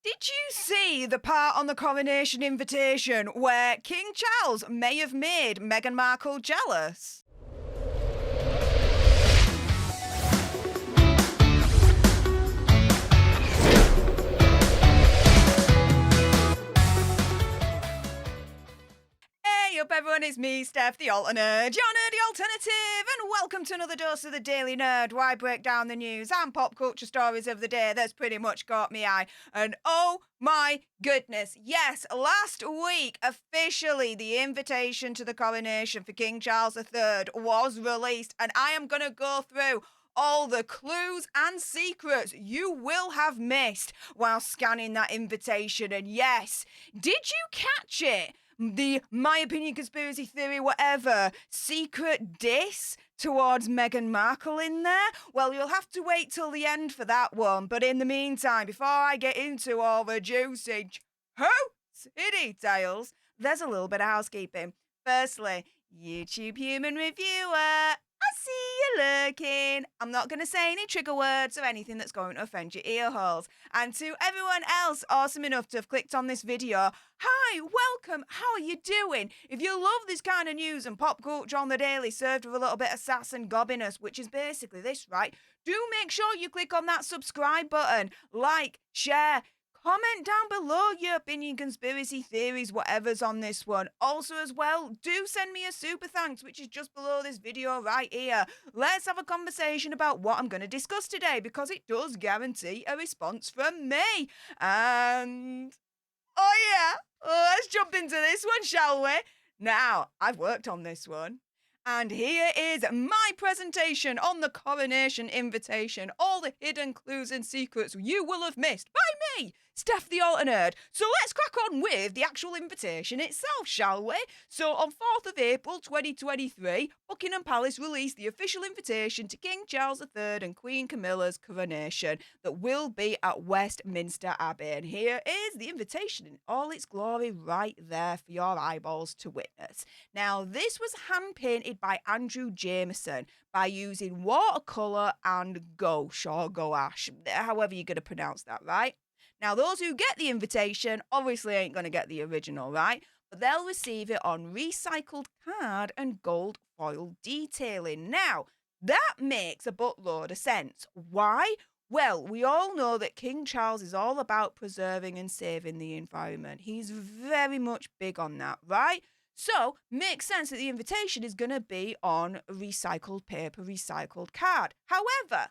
Did you see the part on the coronation invitation where King Charles may have made Meghan Markle jealous? Hey up everyone, it's me, Stef The Alter Nerd, your nerdy alternative, and welcome to another dose of the Daily Nerd, where I break down the news and pop culture stories of the day that's pretty much caught me eye. And oh my goodness, yes, last week, officially, the invitation to the coronation for King Charles III was released, and I am going to go through all the clues and secrets you will have missed while scanning that invitation. And yes, did you catch it? The my opinion conspiracy theory whatever secret diss towards Meghan Markle in there? Well, you'll have to wait till the end for that one. But in the meantime, before I get into all the juicy details, there's a little bit of housekeeping. Firstly, YouTube human reviewer, I see you lurking. I'm not going to say any trigger words or anything that's going to offend your ear holes. And to everyone else awesome enough to have clicked on this video, hi, welcome, how are you doing? If you love this kind of news and pop culture on the daily served with a little bit of sass and gobbiness, which is basically this, right? Do make sure you click on that subscribe button, like, share, comment down below your opinion, conspiracy theories, whatever's on this one. Also, as well, do send me a super thanks, which is just below this video right here. Let's have a conversation about what I'm going to discuss today, because it does guarantee a response from me. And oh yeah, let's jump into this one, shall we? Now, I've worked on this one. And here is my presentation on the coronation invitation. All the hidden clues and secrets you will have missed by me, Stef The Alter Nerd. So let's crack on with the actual invitation itself, shall we? So on 4th of April 2023, Buckingham Palace released the official invitation to King Charles III and Queen Camilla's coronation that will be at Westminster Abbey. And here is the invitation in all its glory right there for your eyeballs to witness. Now, this was hand-painted by Andrew Jameson by using watercolour and gouache or gouache, however you're going to pronounce that, right? Now, those who get the invitation obviously ain't going to get the original, right? But they'll receive it on recycled card and gold foil detailing. Now, that makes a buttload of sense. Why? Well, we all know that King Charles is all about preserving and saving the environment. He's very much big on that, right? So, makes sense that the invitation is going to be on recycled paper, recycled card. However,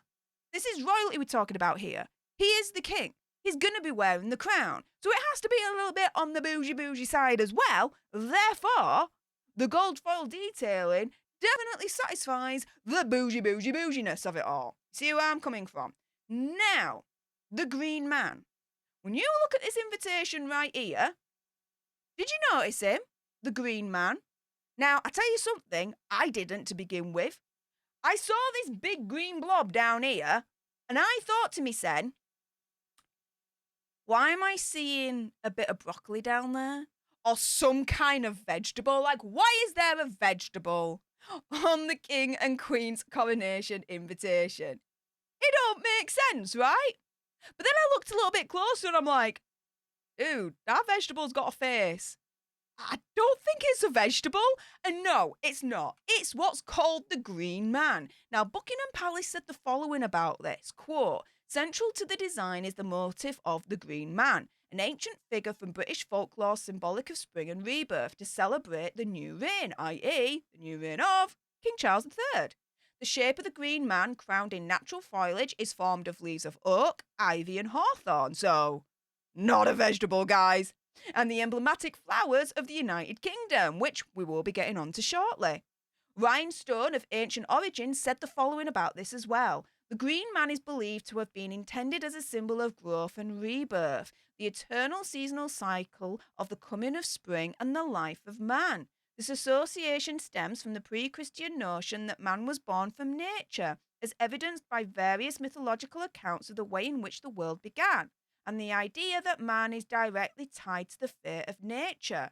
this is royalty we're talking about here. He is the king. He's going to be wearing the crown. So it has to be a little bit on the bougie side as well. Therefore, the gold foil detailing definitely satisfies the bouginess of it all. See where I'm coming from? Now, the Green Man. When you look at this invitation right here, did you notice him? The Green Man. Now, I tell you something, I didn't to begin with. I saw this big green blob down here, and I thought to myself, why am I seeing a bit of broccoli down there? Or some kind of vegetable? Like, why is there a vegetable on the King and Queen's coronation invitation? It don't make sense, right? But then I looked a little bit closer and I'm like, dude, that vegetable's got a face. I don't think it's a vegetable. And no, it's not. It's what's called the Green Man. Now, Buckingham Palace said the following about this, quote, "Central to the design is the motif of the Green Man, an ancient figure from British folklore symbolic of spring and rebirth to celebrate the new reign, i.e. the new reign of King Charles III. The shape of the Green Man, crowned in natural foliage, is formed of leaves of oak, ivy and hawthorn." So, not a vegetable, guys. "And the emblematic flowers of the United Kingdom, which we will be getting on to shortly. Rhinestone of ancient origin said the following about this as well. The Green Man is believed to have been intended as a symbol of growth and rebirth, the eternal seasonal cycle of the coming of spring and the life of man. This association stems from the pre-Christian notion that man was born from nature, as evidenced by various mythological accounts of the way in which the world began, and the idea that man is directly tied to the fate of nature.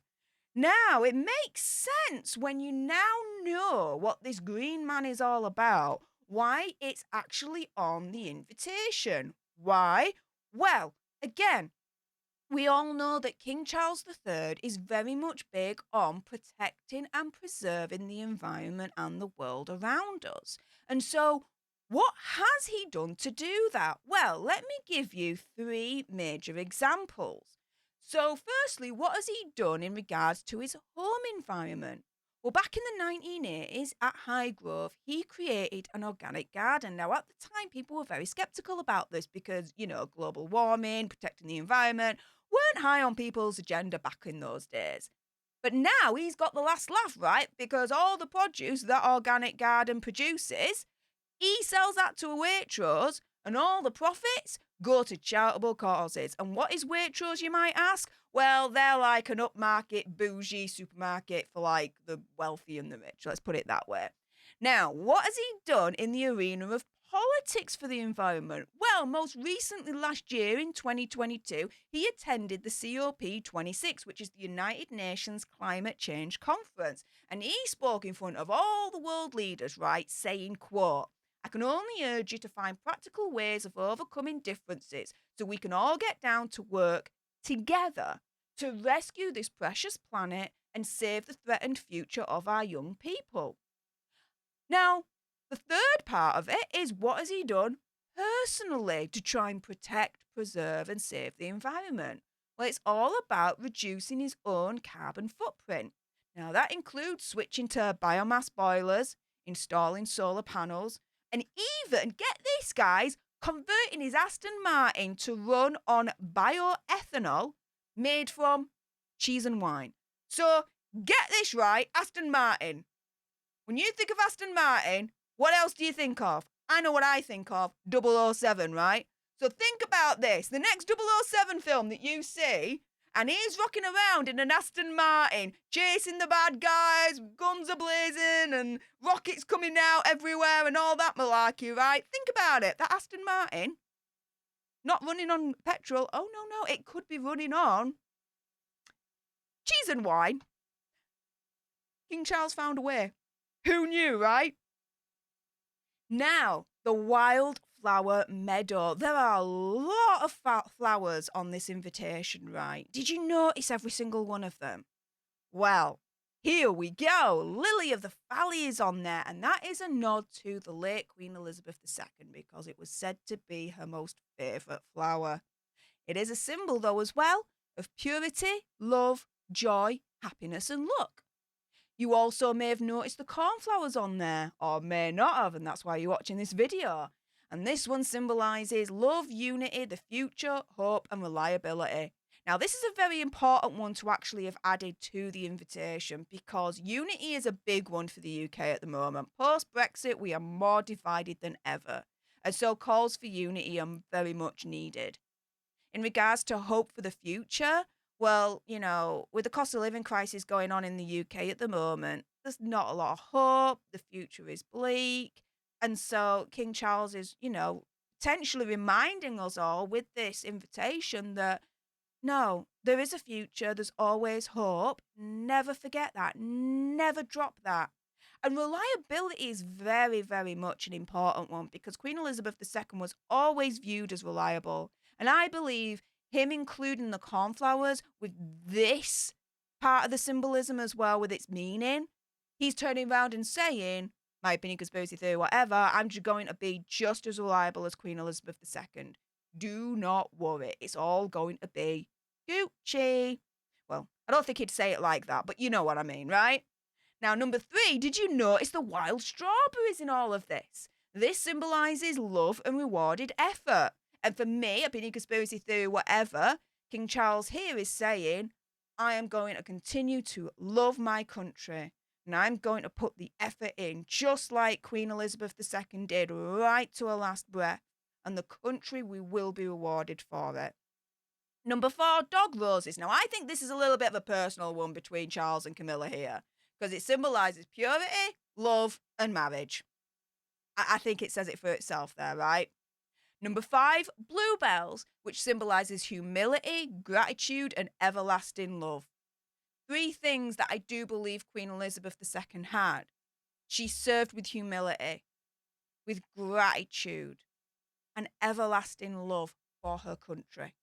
Now, it makes sense when you now know what this Green Man is all about, why it's actually on the invitation. Why? Well, again, We all know that King Charles III is very much big on protecting and preserving the environment and the world around us. And so, what has he done to do that? Well, let me give you three major examples. So, firstly, what has he done in regards to his home environment? Well, back in the 1980s at Highgrove, he created an organic garden. Now, at the time, people were very skeptical about this because, global warming, protecting the environment weren't high on people's agenda back in those days. But now he's got the last laugh, right? Because all the produce that organic garden produces, he sells that to Waitrose, and all the profits go to charitable causes. And what is Waitrose, you might ask? Well, they're like an upmarket, bougie supermarket for like the wealthy and the rich. Let's put it that way. Now, what has he done in the arena of politics for the environment? Well, most recently last year in 2022, he attended the COP26, which is the United Nations Climate Change Conference. And he spoke in front of all the world leaders, right, saying, quote, I can only urge you to find practical ways of overcoming differences so we can all get down to work together to rescue this precious planet and save the threatened future of our young people. Now, the third part of it is what has he done personally to try and protect, preserve, and save the environment? Well, it's all about reducing his own carbon footprint. Now, that includes switching to biomass boilers, installing solar panels, and even, get this, guys, converting his Aston Martin to run on bioethanol made from cheese and wine. So, get this right, Aston Martin. When you think of Aston Martin, what else do you think of? I know what I think of, 007, right? So think about this. The next 007 film that you see, and he's rocking around in an Aston Martin, chasing the bad guys, guns are blazing, and rockets coming out everywhere, and all that malarkey, right? Think about it. That Aston Martin, not running on petrol. Oh, no, it could be running on cheese and wine. King Charles found a way. Who knew, right? Now, the Wildflower Meadow. There are a lot of flowers on this invitation, right? Did you notice every single one of them? Well, here we go. Lily of the Valley is on there, and that is a nod to the late Queen Elizabeth II because it was said to be her most favourite flower. It is a symbol, though, as well, of purity, love, joy, happiness, and luck. You also may have noticed the cornflowers on there, or may not have, and that's why you're watching this video. And this one symbolises love, unity, the future, hope, and reliability. Now, this is a very important one to actually have added to the invitation because unity is a big one for the UK at the moment. Post-Brexit, we are more divided than ever. And so calls for unity are very much needed. In regards to hope for the future, well, with the cost of living crisis going on in the UK at the moment, there's not a lot of hope. The future is bleak. And so King Charles is, potentially reminding us all with this invitation that no, there is a future. There's always hope. Never forget that. Never drop that. And reliability is very, very much an important one because Queen Elizabeth II was always viewed as reliable. And I believe him including the cornflowers with this part of the symbolism as well, with its meaning, he's turning around and saying, my opinion, conspiracy theory, whatever, I'm just going to be just as reliable as Queen Elizabeth II. Do not worry. It's all going to be Gucci. Well, I don't think he'd say it like that, but you know what I mean, right? Now, number 3, did you notice the wild strawberries in all of this? This symbolises love and rewarded effort. And for me, opinion, conspiracy theory, whatever, King Charles here is saying, I am going to continue to love my country. And I'm going to put the effort in, just like Queen Elizabeth II did, right to her last breath. And the country, we will be rewarded for it. Number 4, dog roses. Now, I think this is a little bit of a personal one between Charles and Camilla here, because it symbolises purity, love, and marriage. I think it says it for itself there, right? Number 5, bluebells, which symbolises humility, gratitude, and everlasting love. 3 things that I do believe Queen Elizabeth II had. She served with humility, with gratitude, and everlasting love for her country.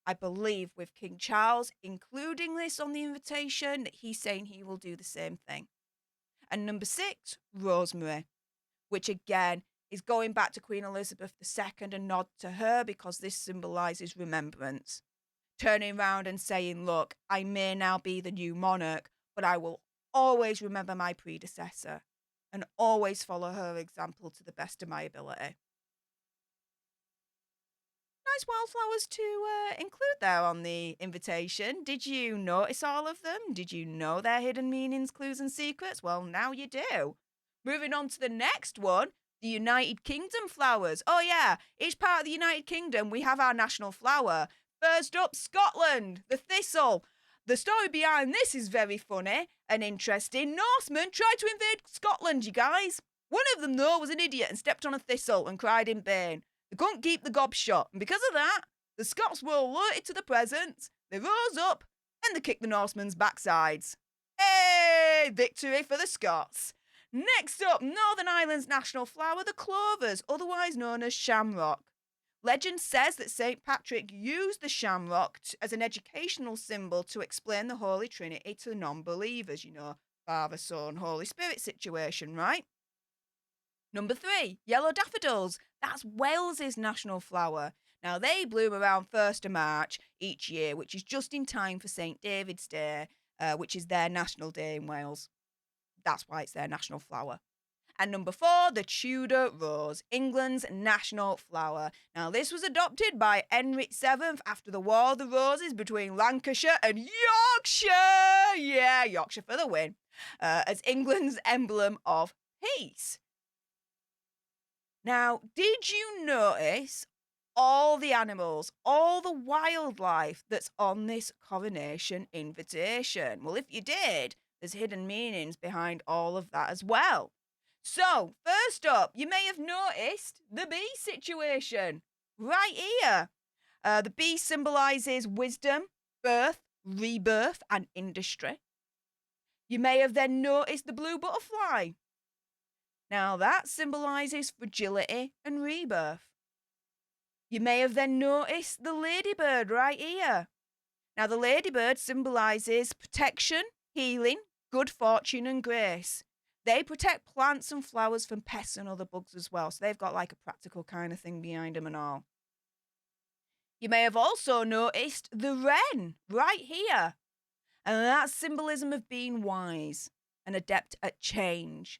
I believe with King Charles including this on the invitation, that he's saying he will do the same thing. And number 6, rosemary, which again is going back to Queen Elizabeth II, a nod to her because this symbolises remembrance. Turning around and saying, look, I may now be the new monarch, but I will always remember my predecessor and always follow her example to the best of my ability. Nice wildflowers to include there on the invitation. Did you notice all of them? Did you know their hidden meanings, clues and secrets? Well, now you do. Moving on to the next one, the United Kingdom flowers. Oh yeah, each part of the United Kingdom, we have our national flower. First up, Scotland, the thistle. The story behind this is very funny and interesting. Norsemen tried to invade Scotland, you guys. One of them, though, was an idiot and stepped on a thistle and cried in pain. They couldn't keep the gob shut, and because of that, the Scots were alerted to the presence, they rose up, and they kicked the Norsemen's backsides. Hey! Victory for the Scots. Next up, Northern Ireland's national flower, the clovers, otherwise known as shamrock. Legend says that St. Patrick used the shamrock as an educational symbol to explain the Holy Trinity to non-believers, Father, Son, Holy Spirit situation, right? Number 3, yellow daffodils. That's Wales's national flower. Now, they bloom around 1st of March each year, which is just in time for St. David's Day, which is their national day in Wales. That's why it's their national flower. And number 4, the Tudor rose, England's national flower. Now, this was adopted by Henry VII after the War of the Roses between Lancashire and Yorkshire. Yeah, Yorkshire for the win. As England's emblem of peace. Now, did you notice all the animals, all the wildlife that's on this coronation invitation? Well, if you did, there's hidden meanings behind all of that as well. So, first up, you may have noticed the bee situation right here. The bee symbolises wisdom, birth, rebirth, and industry. You may have then noticed the blue butterfly. Now, that symbolises fragility and rebirth. You may have then noticed the ladybird right here. Now, the ladybird symbolises protection, healing, good fortune, and grace. They protect plants and flowers from pests and other bugs as well. So they've got like a practical kind of thing behind them and all. You may have also noticed the wren right here. And that's symbolism of being wise and adept at change.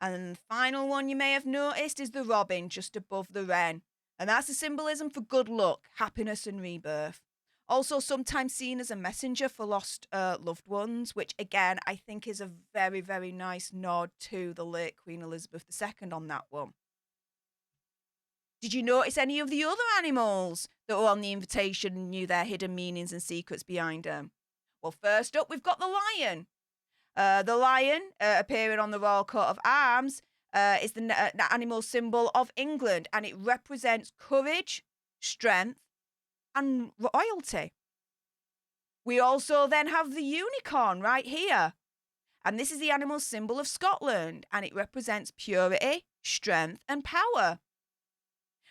And the final one you may have noticed is the robin just above the wren. And that's a symbolism for good luck, happiness and rebirth. Also sometimes seen as a messenger for lost loved ones, which again I think is a very, very nice nod to the late Queen Elizabeth II on that one. Did you notice any of the other animals that were on the invitation and knew their hidden meanings and secrets behind them? Well, first up we've got the lion. The lion, appearing on the royal coat of arms, is the animal symbol of England, and it represents courage, strength, and royalty. We also then have the unicorn right here, and this is the animal symbol of Scotland, and it represents purity, strength, and power.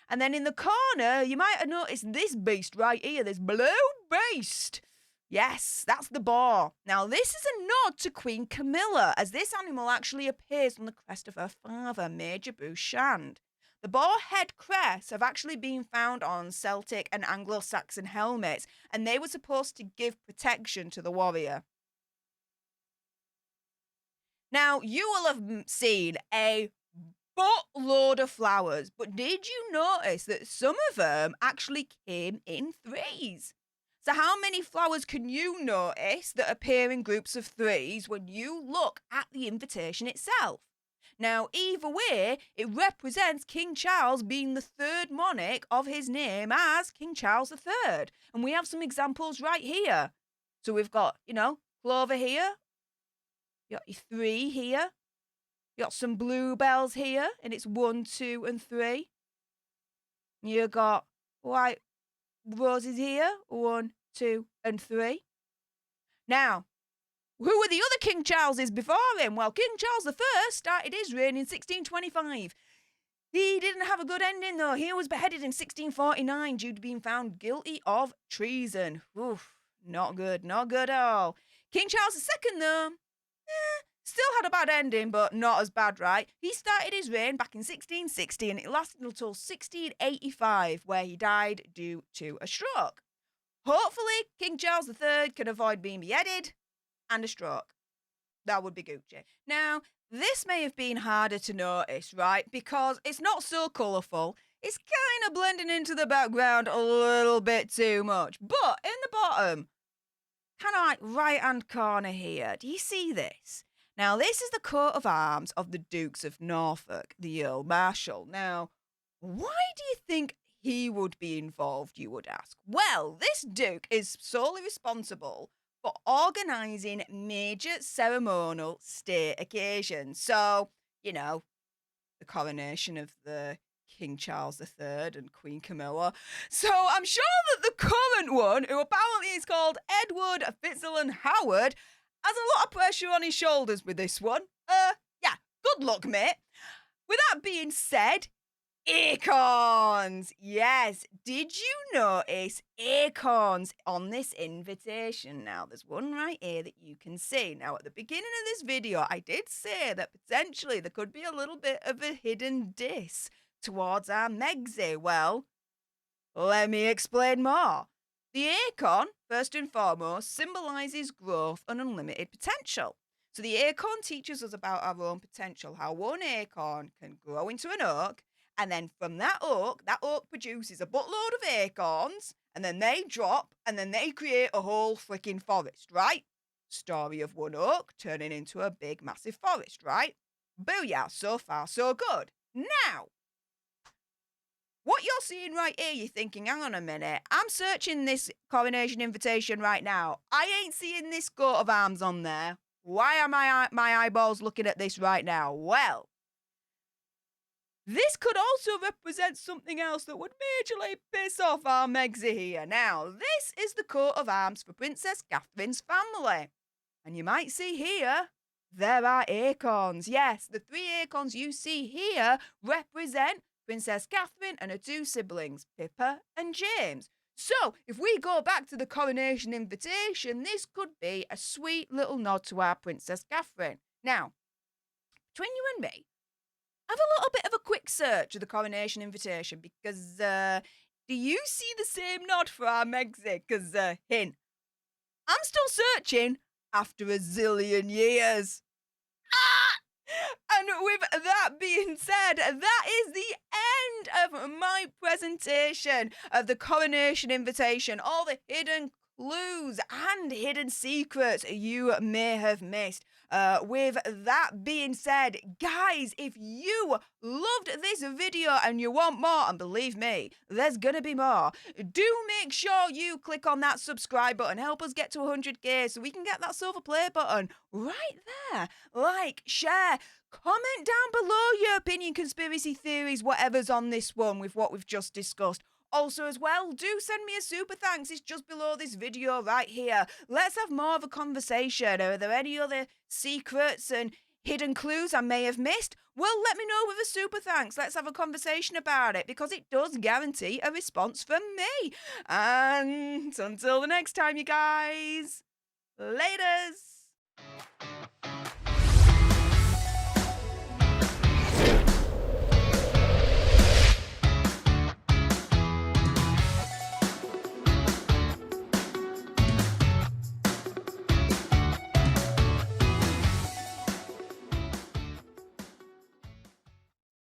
And then in the corner, you might have noticed this beast right here, this blue beast. Yes, that's the boar. Now, this is a nod to Queen Camilla, as this animal actually appears on the crest of her father, Major Bouchand. The boar head crests have actually been found on Celtic and Anglo-Saxon helmets, and they were supposed to give protection to the warrior. Now, you will have seen a buttload of flowers, but did you notice that some of them actually came in threes? So how many flowers can you notice that appear in groups of threes when you look at the invitation itself? Now, either way, it represents King Charles being the third monarch of his name as King Charles III. And we have some examples right here. So we've got, clover here. You got your 3 here. You got some bluebells here, and it's 1, 2, and 3. You got white roses here, 1, 2, and 3. Now, who were the other King Charleses before him? Well, King Charles I started his reign in 1625. He didn't have a good ending, though. He was beheaded in 1649 due to being found guilty of treason. Oof, not good, not good at all. King Charles II, though, still had a bad ending, but not as bad, right? He started his reign back in 1660 and it lasted until 1685, where he died due to a stroke. Hopefully, King Charles III can avoid being beheaded and a stroke. That would be Gucci. Now, this may have been harder to notice, right? Because it's not so colourful. It's kind of blending into the background a little bit too much. But in the bottom, kind of like right-hand corner here, do you see this? Now, this is the coat of arms of the Dukes of Norfolk, the Earl Marshal. Now, why do you think he would be involved, you would ask? Well, this Duke is solely responsible for organising major ceremonial state occasions. So, the coronation of the King Charles III and Queen Camilla. So I'm sure that the current one, who apparently is called Edward Fitzgerald Howard, has a lot of pressure on his shoulders with this one. Yeah, good luck, mate. With that being said, Aircons! Yes, did you notice Aircons on this invitation? Now, there's one right here that you can see. Now, at the beginning of this video, I did say that potentially there could be a little bit of a hidden diss towards our Megsy. Well, let me explain more. The Aircon, first and foremost, symbolises growth and unlimited potential. So the Aircon teaches us about our own potential, how one acorn can grow into an oak, and then from that oak produces a buttload of acorns, and then they drop, and then they create a whole freaking forest, right? Story of one oak turning into a big, massive forest, right? Booyah, so far, so good. Now, what you're seeing right here, you're thinking, hang on a minute, I'm searching this coronation invitation right now. I ain't seeing this coat of arms on there. Why are my eyeballs looking at this right now? Well, this could also represent something else that would majorly piss off our Megsy here. Now, this is the coat of arms for Princess Catherine's family. And you might see here, there are acorns. Yes, the 3 acorns you see here represent Princess Catherine and her 2 siblings, Pippa and James. So, if we go back to the coronation invitation, this could be a sweet little nod to our Princess Catherine. Now, between you and me, have a little bit of a quick search of the coronation invitation because, do you see the same nod for our Megsy? Because, hint, I'm still searching after a zillion years. And with that being said, that is the end of my presentation of the coronation invitation, all the hidden clues and hidden secrets you may have missed. With that being said, guys, if you loved this video and you want more, and believe me, there's gonna be more, do make sure you click on that subscribe button. Help us get to 100k so we can get that silver play button right there. Like, share, comment down below your opinion, conspiracy theories, whatever's on this one with what we've just discussed. Also, as well, do send me a super thanks. It's just below this video right here. Let's have more of a conversation. Are there any other secrets and hidden clues I may have missed? Well, let me know with a super thanks. Let's have a conversation about it because it does guarantee a response from me. And until the next time, you guys, laters.